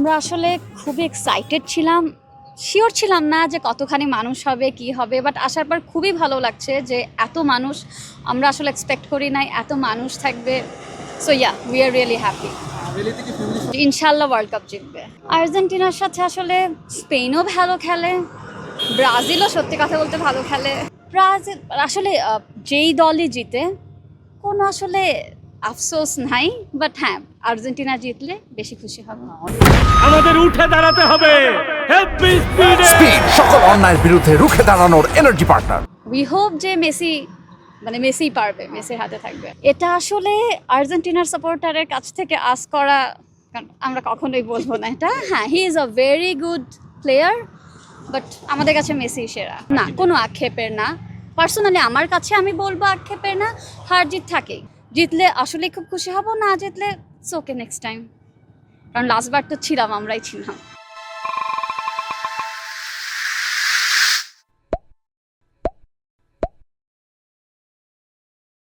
আমরা আসলে খুবই এক্সাইটেড ছিলাম, শিওর ছিলাম না যে কতখানি মানুষ হবে কি হবে, বাট আসার পর খুবই ভালো লাগছে যে এত মানুষ, আমরা আসলে এক্সপেক্ট করি নাই এত মানুষ থাকবে। So yeah, we are really happy. ইনশাল্লাহ ওয়ার্ল্ড কাপ জিতবে। আর্জেন্টিনার সাথে আসলে স্পেনও ভালো খেলে, ব্রাজিলও সত্যি কথা বলতে ভালো খেলে। ব্রাজিল আসলে যেই দলই জিতে কোনো আসলে আফসোস নাই, বাট হ্যাঁ আর্জেন্টিনা জিতলে বেশি খুশি হব। আমাদের উঠে দাঁড়াতে হবে। হেভি স্পিড সকল অন্যায়ের বিরুদ্ধে রুখে দাঁড়ানোর এনার্জি পার্টনার। উই হোপ যে মেসি পারবে, মেসির হাতে থাকবে। এটা আসলে আর্জেন্টিনার সাপোর্টারের কাছ থেকে আস করা, কারণ আমরা কখনোই বলবো না এটা। হ্যাঁ, he is a very good player, but আমাদের কাছে মেসি সেরা না, কোনো আক্ষেপের না। পার্সোনালি আমার কাছে আমি বলবো আক্ষেপের না। হার জিত থাকেই, জিতলে আসলে খুব খুশি হব, না জিতলে ওকে নেক্সট টাইম, কারণ লাস্টবার তো ছিলাম, আমরাই ছিলাম।